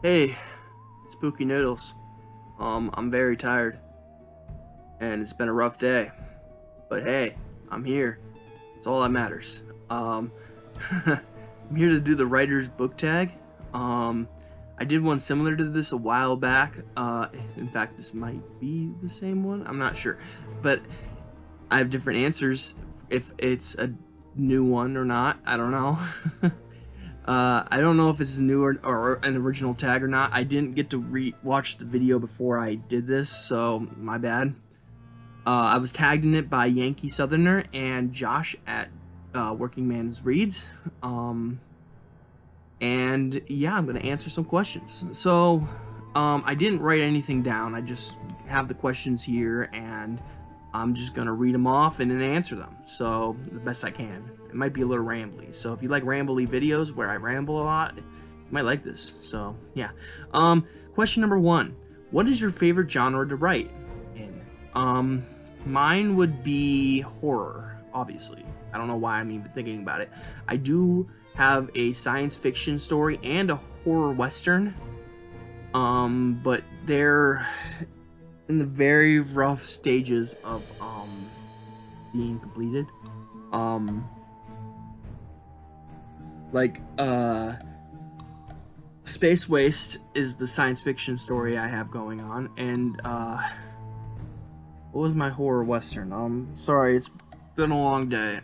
Hey, Spooky Noodles. I'm very tired, and it's been a rough day. But hey, I'm here. It's all that matters. I'm here to do the writer's book tag. Um, I did one similar to this a while back. In fact, this might be the same one. I'm not sure, but I have different answers if it's a new one or not. I don't know. I don't know if it's new or an original tag or not. I didn't get to watch the video before I did this, so my bad. I was tagged in it by Yankee Southerner and Josh at Working Man's Reads. And yeah, I'm going to answer some questions. So I didn't write anything down. I just have the questions here, and I'm just going to read them off and then answer them. So the best I can. It might be a little rambly. So if you like rambly videos where I ramble a lot, you might like this. So yeah. Question number 1. What is your favorite genre to write in? Mine would be horror, obviously. I don't know why I'm even thinking about it. I do have a science fiction story and a horror western. But they're in the very rough stages of being completed. Like Space Waste is the science fiction story I have going on, and what was my horror western? Sorry, it's been a long day.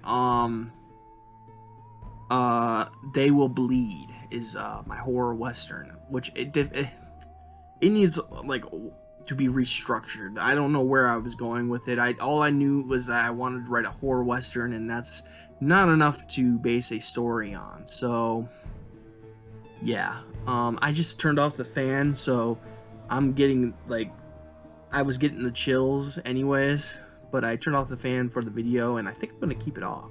They Will Bleed is my horror western, which it needs like to be restructured. I don't know where I was going with it. All I knew was that I wanted to write a horror western, and that's not enough to base a story on. So yeah, I just turned off the fan, so I'm getting I was getting the chills anyways, but I turned off the fan for the video, and I think I'm gonna keep it off.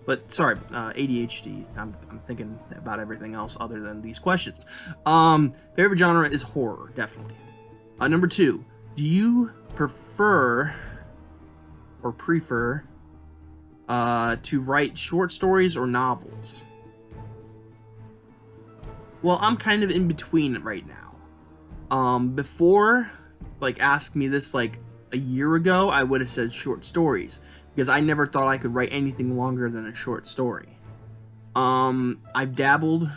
But sorry, ADHD. I'm thinking about everything else other than these questions. Favorite genre is horror, definitely. Number 2, do you prefer to write short stories or novels? Well, I'm kind of in between right now. Before, ask me this a year ago, I would have said short stories because I never thought I could write anything longer than a short story. I've dabbled.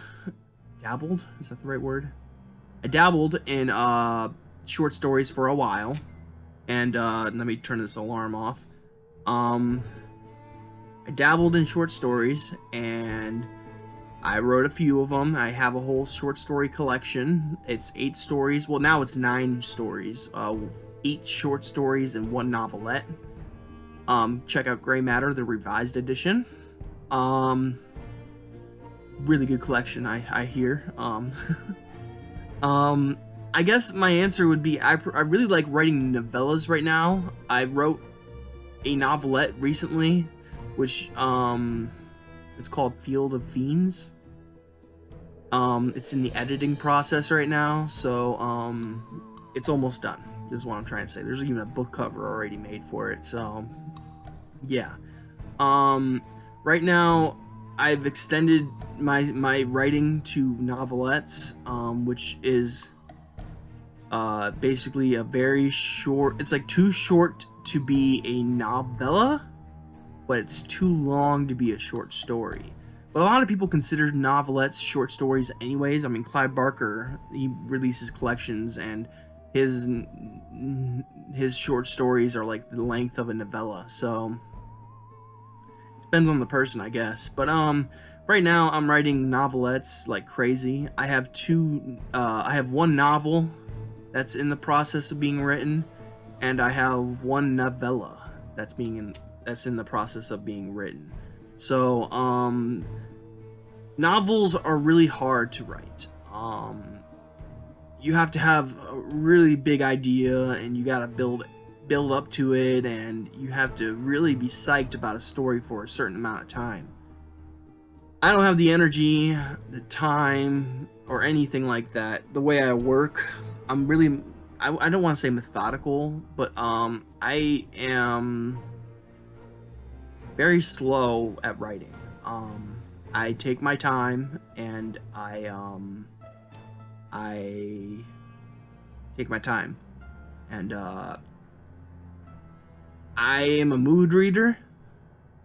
Dabbled? Is that the right word? I dabbled in short stories for a while, and let me turn this alarm off. I dabbled in short stories, and I wrote a few of them. I have a whole short story collection. It's 8 stories. Well, now it's 9 stories. 8 short stories and 1 novelette. Check out Gray Matter, the revised edition. Really good collection, I hear. I guess my answer would be I really like writing novellas right now. I wrote a novelette recently, which it's called Field of Fiends. It's in the editing process right now, so it's almost done. Is what I'm trying to say. There's even a book cover already made for it, so yeah. Right now I've extended my writing to novelettes, which is basically a very short. It's like too short to be a novella, but it's too long to be a short story. But a lot of people consider novelettes short stories anyways. I mean, Clive Barker, he releases collections, and his short stories are like the length of a novella. So depends on the person, I guess. But right now I'm writing novelettes like crazy. I have 1 novel that's in the process of being written, and I have 1 novella that's in the process of being written. So novels are really hard to write. You have to have a really big idea, and you gotta build up to it, and you have to really be psyched about a story for a certain amount of time. I don't have the energy, the time, or anything like that. The way I work, I'm really, I don't want to say methodical, but I am very slow at writing. I take my time, and I take my time. And I am a mood reader.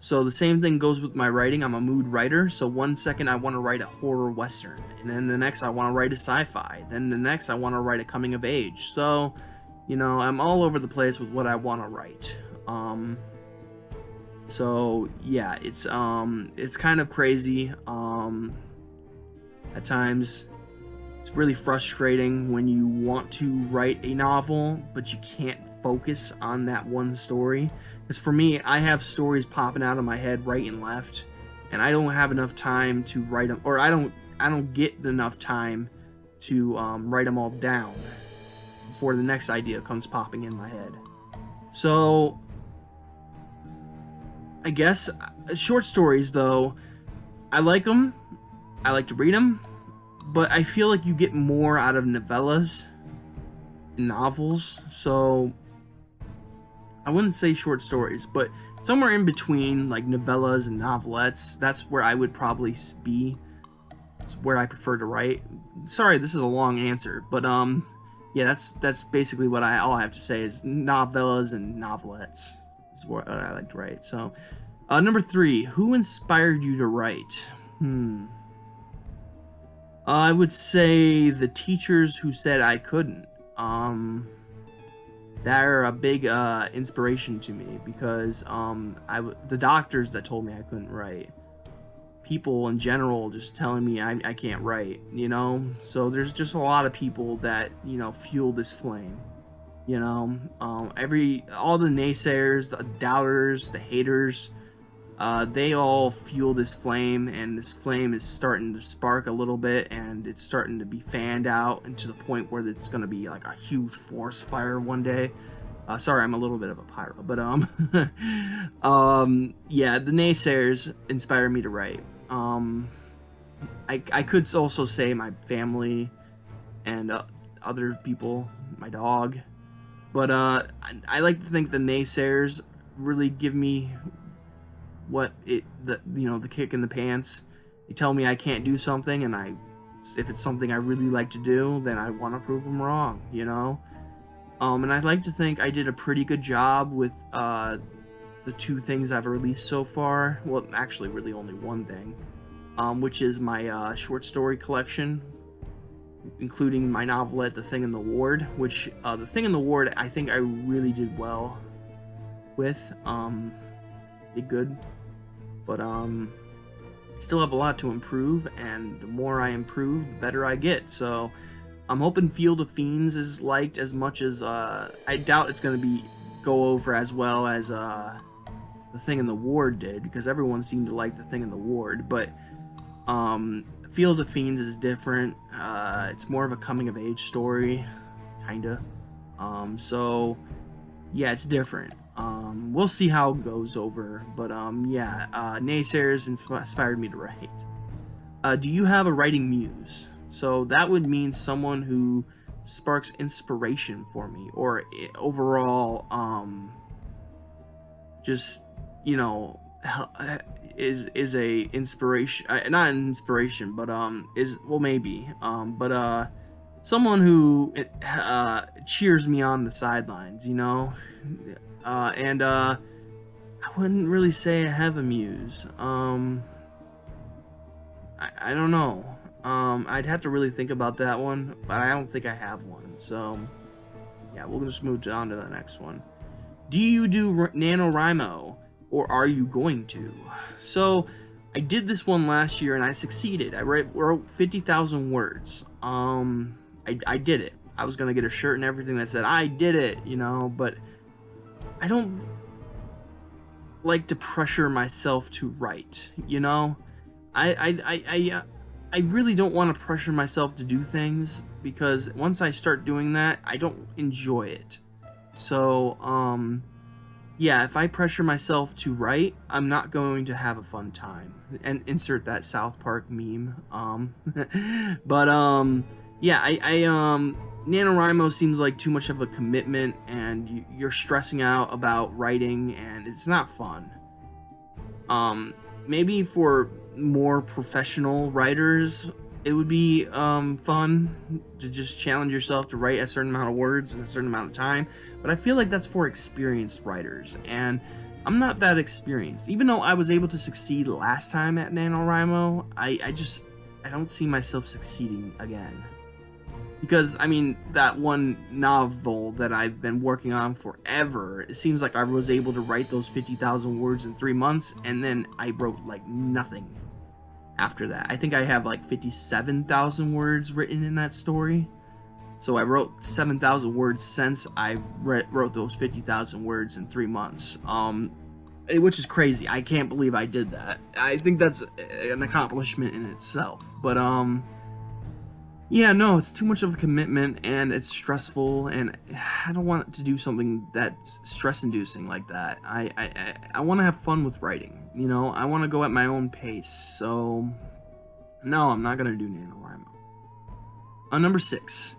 So the same thing goes with my writing. I'm a mood writer. So one second I want to write a horror western, and then the next I want to write a sci-fi. Then the next I want to write a coming of age. So, you know, I'm all over the place with what I want to write. So yeah, it's kind of crazy. At times it's really frustrating when you want to write a novel, but you can't focus on that one story. Because for me, I have stories popping out of my head right and left, and I don't have enough time to write them, or I don't get enough time to write them all down before the next idea comes popping in my head. So I guess short stories, though, I like them. I like to read them, but I feel like you get more out of novellas and novels. So I wouldn't say short stories, but somewhere in between, like novellas and novelettes, that's where I would probably be. It's where I prefer to write. Sorry, this is a long answer, but yeah, that's basically what all I have to say is novellas and novelettes is what I like to write. So, number 3, who inspired you to write? I would say the teachers who said I couldn't. They're a big inspiration to me because the doctors that told me I couldn't write, people in general just telling me I can't write, you know. So there's just a lot of people that, you know, fuel this flame, you know. All the naysayers, the doubters, the haters, they all fuel this flame, and this flame is starting to spark a little bit, and it's starting to be fanned out, and to the point where it's going to be like a huge forest fire one day. Sorry, I'm a little bit of a pyro, but yeah, the naysayers inspire me to write. I could also say my family and other people, my dog, but I like to think the naysayers really give me the kick in the pants. They tell me I can't do something, and if it's something I really like to do, then I want to prove them wrong, you know. And I'd like to think I did a pretty good job with the 2 things I've released so far. Well, actually, really only one thing, which is my short story collection, including my novelette, The Thing in the Ward. Which The Thing in the Ward, I think I really did well with. Did good. But still have a lot to improve, and the more I improve, the better I get. So I'm hoping Field of Fiends is liked as much as I doubt it's going to go over as well as The Thing in the Ward did, because everyone seemed to like The Thing in the Ward. But Field of Fiends is different. It's more of a coming of age story, kinda. So yeah, it's different. We'll see how it goes over, but yeah, naysayers inspired me to write. Do you have a writing muse? So that would mean someone who sparks inspiration for me, or overall, just, you know, is a inspiration, not an inspiration, but maybe, but someone who cheers me on the sidelines, you know. And I wouldn't really say I have a muse. I don't know. I'd have to really think about that one, but I don't think I have one. So yeah, we'll just move on to the next one. Do you do Nanowrimo, or are you going to? So I did this one last year and I succeeded. I wrote 50,000 words. I did it. I was gonna get a shirt and everything that said I did it, you know, but I don't like to pressure myself to write, you know. I really don't want to pressure myself to do things, because once I start doing that, I don't enjoy it. So yeah, if I pressure myself to write, I'm not going to have a fun time. And insert that South Park meme. But yeah, NaNoWriMo seems like too much of a commitment, and you're stressing out about writing, and it's not fun. Maybe for more professional writers, it would be fun to just challenge yourself to write a certain amount of words in a certain amount of time, but I feel like that's for experienced writers, and I'm not that experienced. Even though I was able to succeed last time at NaNoWriMo, I don't see myself succeeding again. Because, I mean, that one novel that I've been working on forever, it seems like I was able to write those 50,000 words in 3 months, and then I wrote, like, nothing after that. I think I have, like, 57,000 words written in that story. So I wrote 7,000 words since I wrote those 50,000 words in 3 months. Which is crazy. I can't believe I did that. I think that's an accomplishment in itself. But, yeah, no, it's too much of a commitment, and it's stressful, and I don't want to do something that's stress-inducing like that. I want to have fun with writing, you know? I want to go at my own pace, so no, I'm not going to do NaNoWriMo. Number 6.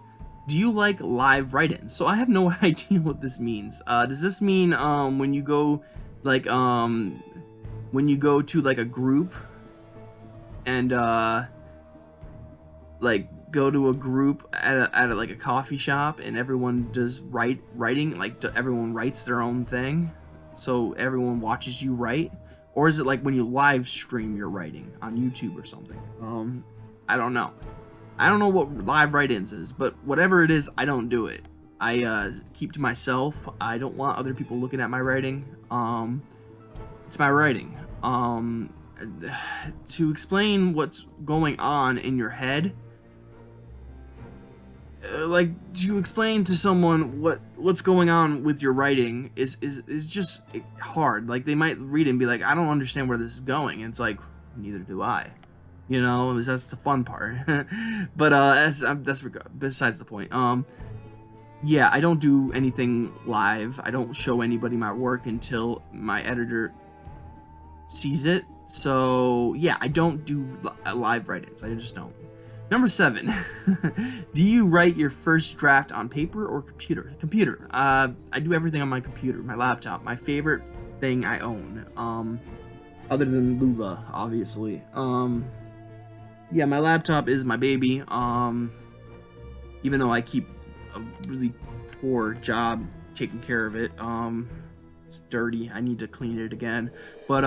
Do you like live write-ins? So I have no idea what this means. Does this mean when you go, like, when you go to, like, a group and, like, go to a group at like a coffee shop and everyone does writing, like everyone writes their own thing, so everyone watches you write? Or is it like when you live stream your writing on YouTube or something? I don't know. I don't know what live write-ins is, but whatever it is, I don't do it. I keep to myself. I don't want other people looking at my writing. It's my writing. To explain what's going on in your head, like, to explain to someone what's going on with your writing is just hard. Like, they might read it and be like, I don't understand where this is going, and it's like, neither do I, you know. That's the fun part. But that's besides the point. Yeah, I don't do anything live. I don't show anybody my work until my editor sees it. So yeah, I don't do live write-ins. I just don't. Number 7. Do you write your first draft on paper or computer? Computer. I do everything on my computer, my laptop, my favorite thing I own. Other than Lula, obviously. Yeah, my laptop is my baby. Even though I keep a really poor job taking care of it. It's dirty. I need to clean it again. But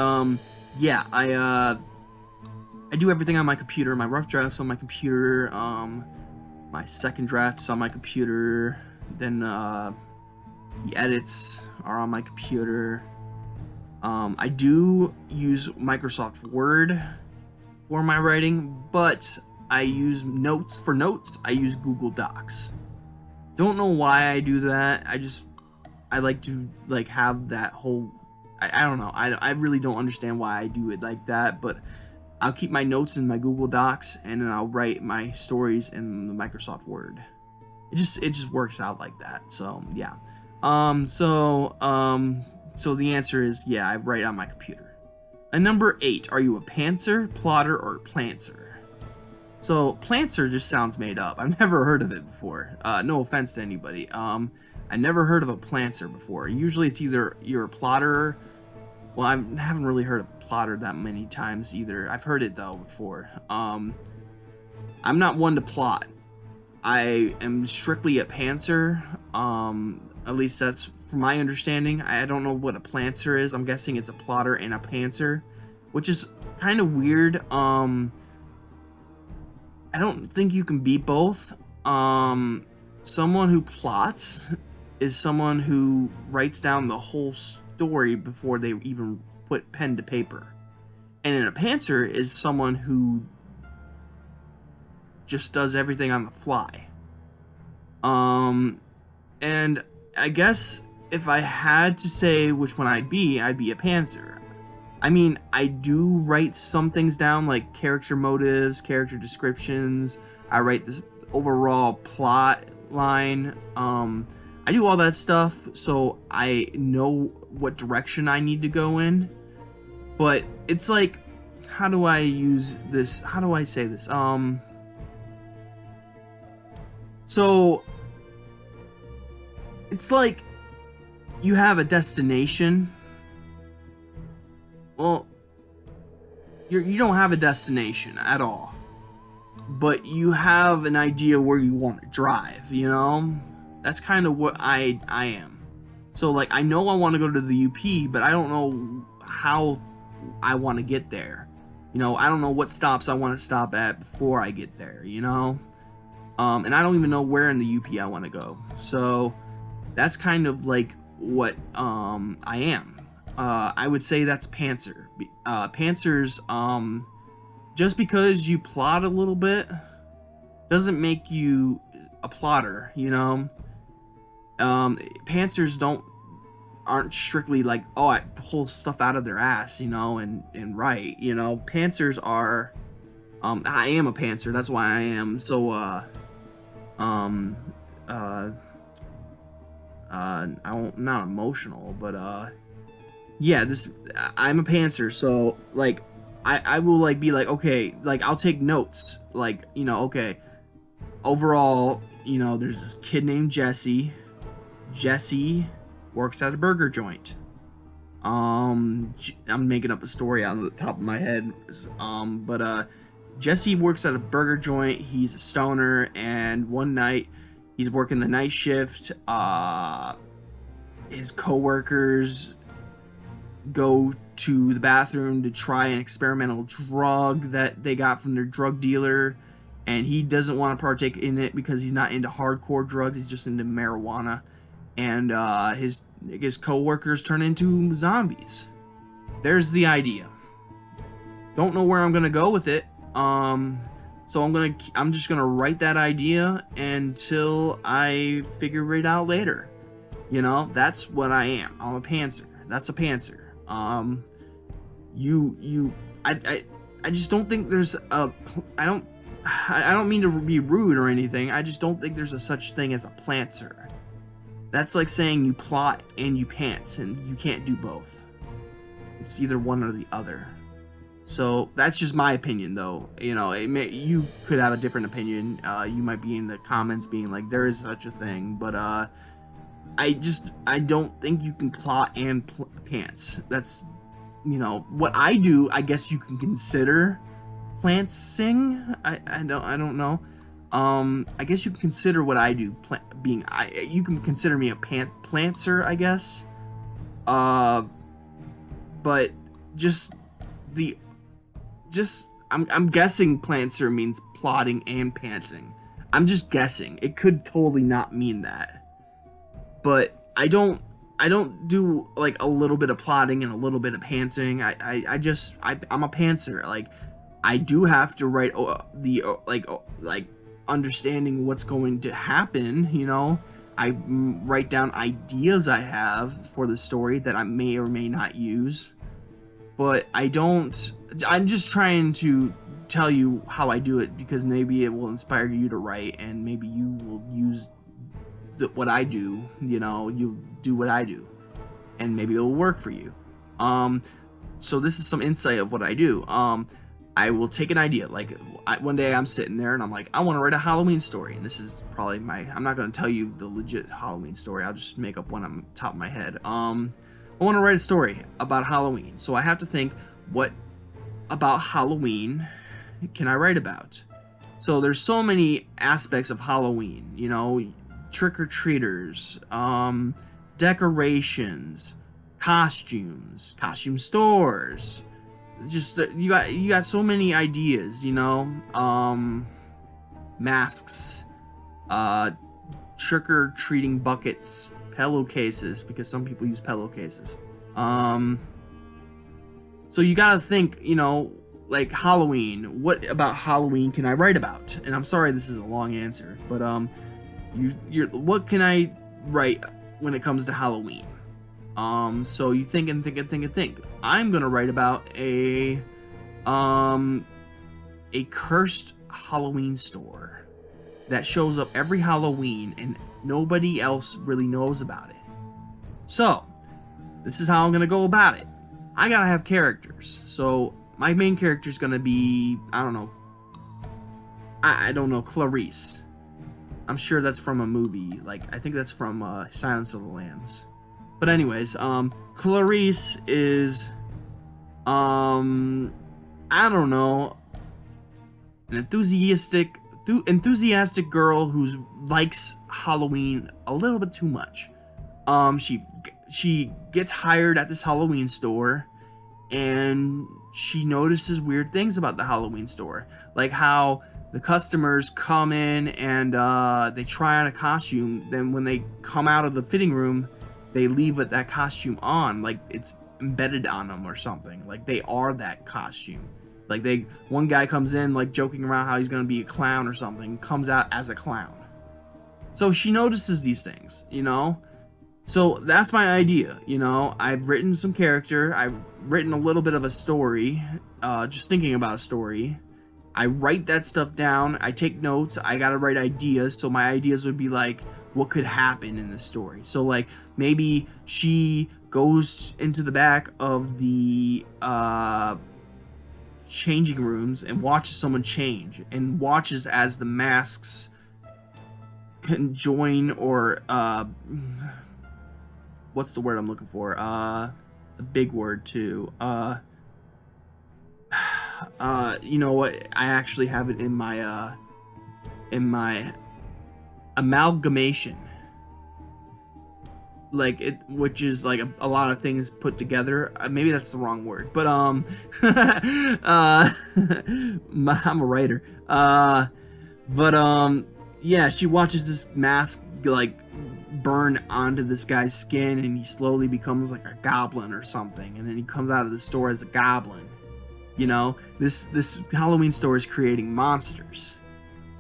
yeah, I do everything on my computer. My rough drafts on my computer. My second drafts on my computer. Then the edits are on my computer. I do use Microsoft Word for my writing, but I use notes. For notes, I use Google Docs. Don't know why I do that. I like to like have that whole. I don't know. I really don't understand why I do it like that, but I'll keep my notes in my Google Docs, and then I'll write my stories in the Microsoft Word. It just works out like that. So yeah. So the answer is yeah, I write on my computer. And number 8, are you a pantser, plotter, or planster? So planster just sounds made up. I've never heard of it before. No offense to anybody. I never heard of a planter before. Usually it's either you're a plotter. Well, I haven't really heard of plotter that many times either. I've heard it though before. I'm not one to plot. I am strictly a pantser. At least that's from my understanding. I don't know what a planter is. I'm guessing it's a plotter and a pantser, which is kind of weird. I don't think you can be both. Someone who plots is someone who writes down the whole story before they even put pen to paper. And a pantser is someone who just does everything on the fly. And I guess if I had to say which one I'd be a pantser. I mean, I do write some things down, like character motives, character descriptions. I write this overall plot line. I do all that stuff, so I know what direction I need to go in. But it's like, how do I use this? How do I say this? So it's like you have a destination. Well, you don't have a destination at all. but you have an idea where you want to drive, you know? That's kind of what I am. So, like, I know I want to go to the UP, but I don't know how I want to get there. You know, I don't know what stops I want to stop at before I get there, you know? And I don't even know where in the UP I want to go. So, that's kind of like what I am. I would say that's Pantser. Pantsers, just because you plot a little bit doesn't make you a plotter, you know? Pantsers aren't strictly like, oh, I pull stuff out of their ass, you know, and write, you know? Pantsers are, I am a pantser, that's why I am so, I'm not emotional, but, yeah, I'm a pantser, so, like, I will, like, be like, okay, like, I'll take notes, like, you know, okay, overall, you know, there's this kid named Jesse. Jesse works at a burger joint. I'm making up a story out of the top of my head, but Jesse works at a burger joint. He's a stoner, and one night he's working the night shift. His coworkers go to the bathroom to try an experimental drug that they got from their drug dealer, and he doesn't want to partake in it because he's not into hardcore drugs. He's just into marijuana, and his coworkers turn into zombies. There's the idea. Don't know where I'm gonna go with it. So I'm just gonna write that idea until I figure it out later. You know, that's what I am. I'm a pantser. That's a pantser. I just don't think there's a, I don't mean to be rude or anything. I just don't think there's a such thing as a plantser. That's like saying you plot and you pants, and you can't do both. It's either one or the other. So that's just my opinion, though. You know, you could have a different opinion. You might be in the comments being like, there is such a thing, but I don't think you can plot and pants. That's, you know, what I do. I guess you can consider plantsing. I don't know. I guess you can consider what I do you can consider me a plantser, I guess. But I'm guessing plantser means plotting and pantsing. I'm just guessing. It could totally not mean that. But I don't do like a little bit of plotting and a little bit of pantsing. I'm a pantser. Like, I do have to write like understanding what's going to happen, you know. I write down ideas I have for the story that I may or may not use. But I'm just trying to tell you how I do it, because maybe it will inspire you to write, and maybe you will use what I do, you know, you do what I do, and maybe it'll work for you. So this is some insight of what I do. I will take an idea, like one day I'm sitting there and I'm like, I want to write a Halloween story, and this is probably I'm not going to tell you the legit Halloween story, I'll just make up one on top of my head. I want to write a story about Halloween, so I have to think, what about Halloween can I write about? So there's so many aspects of Halloween, you know, trick-or-treaters, decorations, costumes, costume stores. Just you got so many ideas, you know. Masks, trick-or-treating buckets, pillowcases, because some people use pillowcases. So you gotta think, you know, like Halloween. What about Halloween can I write about? And I'm sorry this is a long answer, but what can I write when it comes to Halloween? So you think and think and think and think. I'm gonna write about a cursed Halloween store that shows up every Halloween and nobody else really knows about it. So this is how I'm gonna go about it. I gotta have characters. So my main character is gonna be, I don't know, Clarice. I'm sure that's from a movie. Like, I think that's from Silence of the Lambs. But anyways, Clarice is, I don't know, an enthusiastic girl who likes Halloween a little bit too much. She gets hired at this Halloween store, and she notices weird things about the Halloween store, like how the customers come in and they try on a costume. Then when they come out of the fitting room, they leave with that costume on, like it's embedded on them or something. Like they are that costume. Like one guy comes in like joking around how he's gonna be a clown or something, comes out as a clown. So she notices these things, you know? So that's my idea, you know? I've written some character, I've written a little bit of a story, just thinking about a story. I write that stuff down, I take notes, I gotta write ideas, so my ideas would be like, what could happen in this story? So like, maybe she goes into the back of the, changing rooms and watches someone change, and watches as the masks conjoin, or what's the word I'm looking for? It's a big word too. You know what? I actually have it in my amalgamation. Like it, which is like a lot of things put together. Maybe that's the wrong word, but I'm a writer. Yeah, she watches this mask like burn onto this guy's skin, and he slowly becomes like a goblin or something, and then he comes out of the store as a goblin. You know, this Halloween store is creating monsters.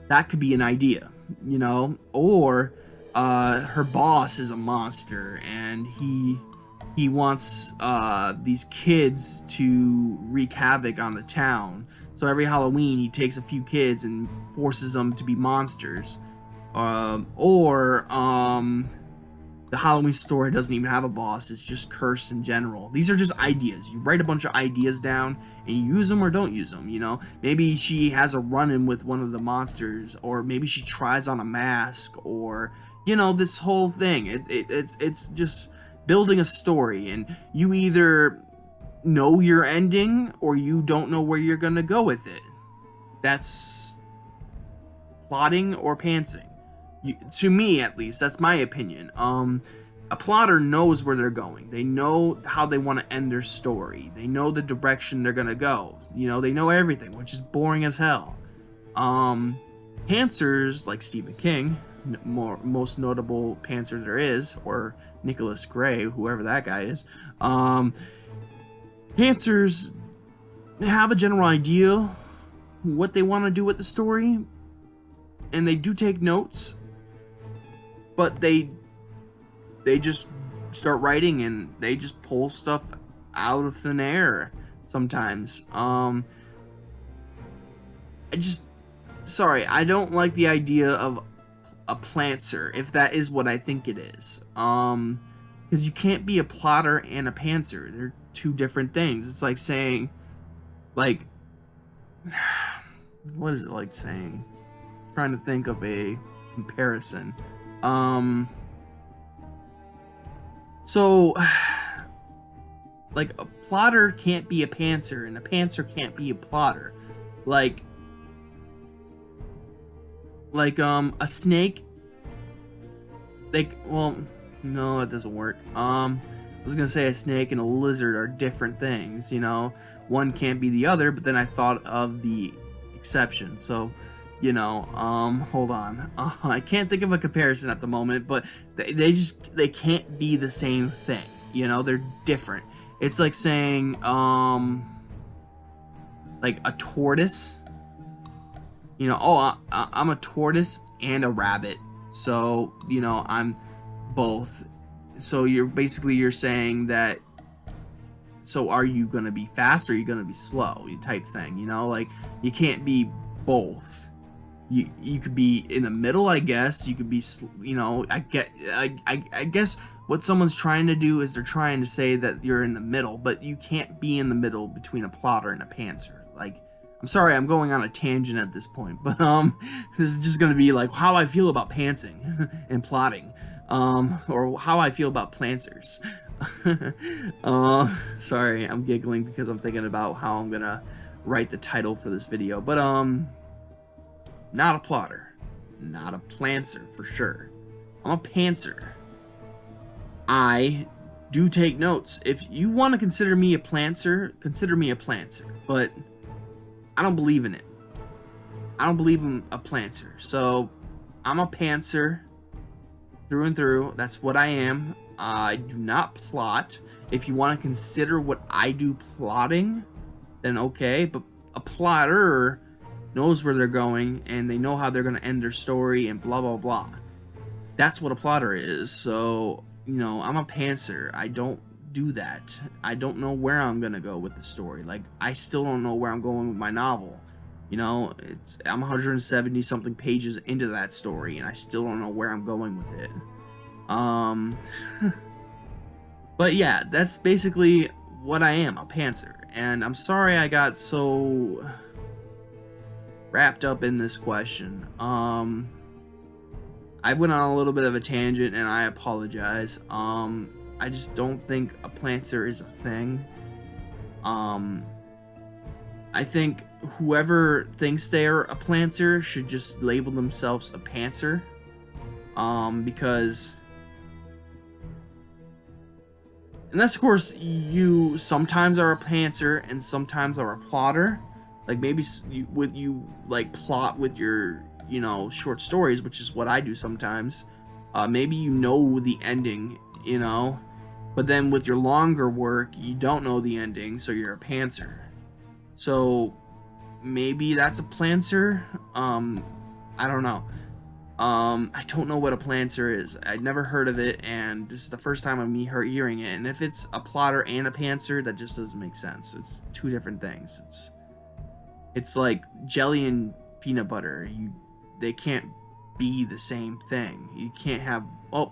That could be an idea, you know, or her boss is a monster, and he wants these kids to wreak havoc on the town. So every Halloween he takes a few kids and forces them to be monsters. The Halloween store doesn't even have a boss, it's just cursed in general. These are just ideas. You write a bunch of ideas down and you use them or don't use them, you know? Maybe she has a run-in with one of the monsters, or maybe she tries on a mask, or, you know, this whole thing. It's just building a story, and you either know your ending or you don't know where you're gonna go with it. That's plotting or pantsing. To me, at least, that's my opinion. A plotter knows where they're going. They know how they want to end their story. They know the direction they're gonna go. You know, they know everything, which is boring as hell. Pantsers, like Stephen King, most notable pantser there is, or Nicholas Gray, whoever that guy is. Pantsers have a general idea what they want to do with the story, and they do take notes, but they just start writing, and they just pull stuff out of thin air sometimes. I don't like the idea of a plantser, if that is what I think it is. Because you can't be a plotter and a pantser. They're two different things. It's like saying, like, what is it like saying? I'm trying to think of a comparison. So, like, a plotter can't be a pantser, and a pantser can't be a plotter. Like, a snake, like, well, no, that doesn't work. I was gonna say a snake and a lizard are different things, you know? One can't be the other, but then I thought of the exception, so, you know, hold on. I can't think of a comparison at the moment, but they can't be the same thing, you know? They're different. It's like saying, like a tortoise. You know, oh, I'm a tortoise and a rabbit, so, you know, I'm both. So you're saying that, so are you gonna be fast or are you gonna be slow, type thing, you know? Like, you can't be both. You could be in the middle, I guess. You could be, you know, I guess what someone's trying to do is they're trying to say that you're in the middle, but you can't be in the middle between a plotter and a pantser. Like, I'm sorry, I'm going on a tangent at this point, but this is just gonna be like how I feel about pantsing and plotting, or how I feel about plantsers. Sorry, I'm giggling because I'm thinking about how I'm gonna write the title for this video, but not a plotter, not a planter for sure. I'm a pantser. I do take notes. If you want to consider me a planter, consider me a planter, but I don't believe in it. I don't believe in a planter. So I'm a pantser through and through. That's what I am. I do not plot. If you want to consider what I do plotting, then okay, but a plotter knows where they're going and they know how they're going to end their story and blah blah blah. That's what a plotter is. So, you know, I'm a pantser. I don't do that. I don't know where I'm going to go with the story. Like, I still don't know where I'm going with my novel. You know, I'm 170 something pages into that story and I still don't know where I'm going with it. But yeah, that's basically what I am, a pantser. And I'm sorry I got so wrapped up in this question. I went on a little bit of a tangent and I apologize. I just don't think a planter is a thing. I think whoever thinks they're a planter should just label themselves a pantser. Because unless of course you sometimes are a pantser and sometimes are a plotter, like maybe you like plot with your, you know, short stories, which is what I do sometimes. Maybe you know the ending, you know, but then with your longer work you don't know the ending, so you're a pantser. So maybe that's a planter. I don't know. I don't know what a planter is. I'd never heard of it, and this is the first time of me hearing it. And if it's a plotter and a pantser, that just doesn't make sense. It's two different things. It's like jelly and peanut butter. They can't be the same thing. You can't have. Oh,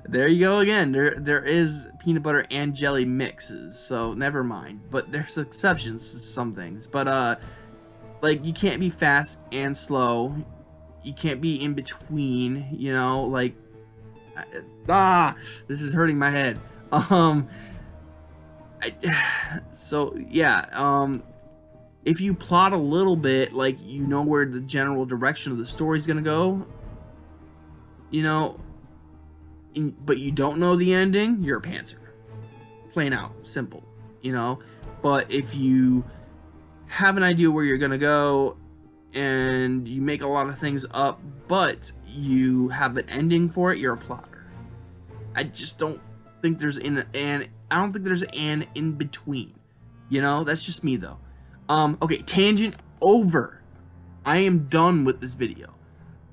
there you go again. There is peanut butter and jelly mixes. So never mind. But there's exceptions to some things. But like you can't be fast and slow. You can't be in between, you know, like, this is hurting my head. So yeah, if you plot a little bit, like, you know where the general direction of the story's gonna go, you know, but you don't know the ending, you're a pantser. Plain out, simple, you know. But if you have an idea where you're gonna go, and you make a lot of things up, but you have an ending for it, you're a plotter. I just don't think there's I don't think there's an in between. You know, that's just me though. Okay, tangent over. I am done with this video.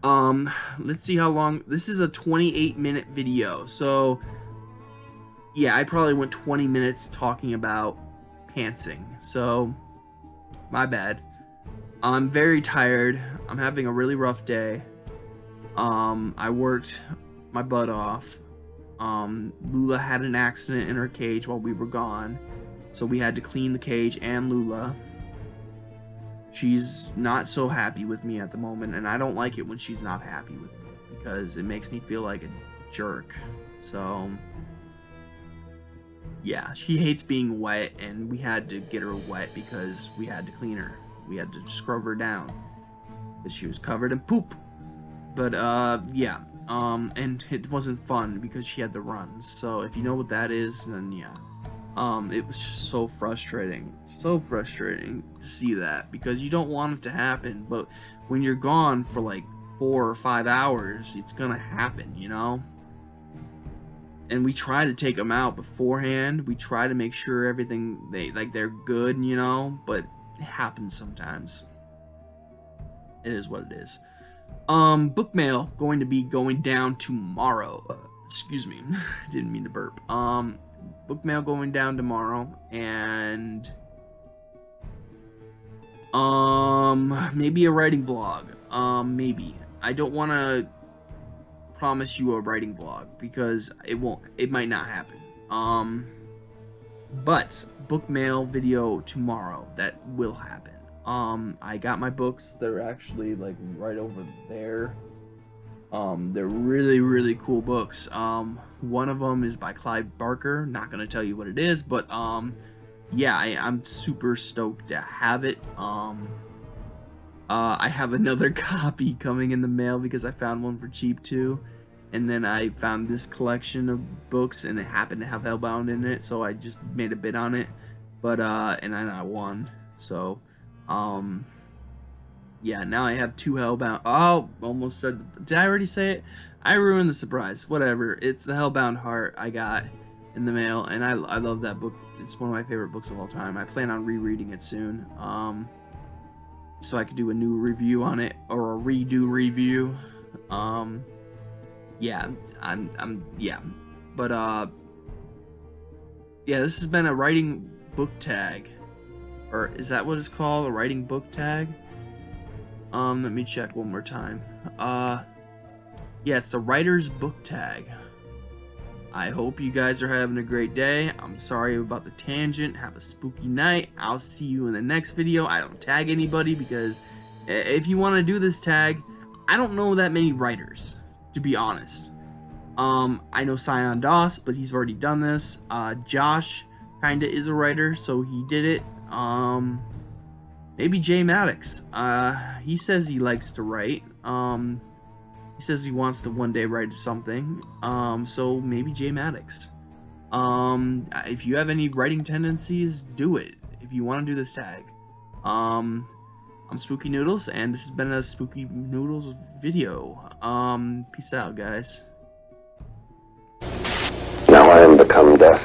Let's see how long. This is a 28-minute video, so yeah, I probably went 20 minutes talking about pantsing. So my bad. I'm very tired. I'm having a really rough day. I worked my butt off. Lula had an accident in her cage while we were gone, so we had to clean the cage and Lula. She's not so happy with me at the moment, and I don't like it when she's not happy with me because it makes me feel like a jerk. So yeah, she hates being wet, and we had to get her wet because we had to clean her. We had to scrub her down because she was covered in poop. But yeah, and it wasn't fun because she had the runs. So if you know what that is, then yeah, it was just so frustrating to see that, because you don't want it to happen, but when you're gone for like 4 or 5 hours, it's gonna happen, you know. And we try to take them out beforehand. We try to make sure everything they're good, you know, but it happens sometimes. It is what it is. Book mail going to be going down tomorrow. Excuse me. Didn't mean to burp. Book mail going down tomorrow, and maybe a writing vlog. Maybe. I don't want to promise you a writing vlog because it might not happen. But book mail video tomorrow, that will happen. I got my books. They're actually like right over there. They're really, really cool books. One of them is by Clive Barker. Not gonna tell you what it is, but yeah, I'm super stoked to have it. I have another copy coming in the mail because I found one for cheap too. And then I found this collection of books and it happened to have Hellbound in it, so I just made a bid on it. But and then I won. So yeah, now I have 2 Hellbound. Oh, almost said. Did I already say it? I ruined the surprise. Whatever. It's the Hellbound Heart I got in the mail, and I love that book. It's one of my favorite books of all time. I plan on rereading it soon, so I could do a new review on it or a redo review. Yeah, yeah, but yeah, this has been a writing book tag, or is that what it's called? A writing book tag? Let me check one more time. Yeah, it's the writer's book tag. I hope you guys are having a great day. I'm sorry about the tangent. Have a spooky night. I'll see you in the next video. I don't tag anybody because if you want to do this tag, I don't know that many writers, to be honest. I know Sion Doss, but he's already done this. Josh kinda is a writer, so he did it. Maybe Jay Maddox. He says he likes to write. He says he wants to one day write something. So maybe Jay Maddox. If you have any writing tendencies, do it. If you want to do this tag. I'm Spooky Noodles, and this has been a Spooky Noodles video. Peace out, guys. Now I am become death.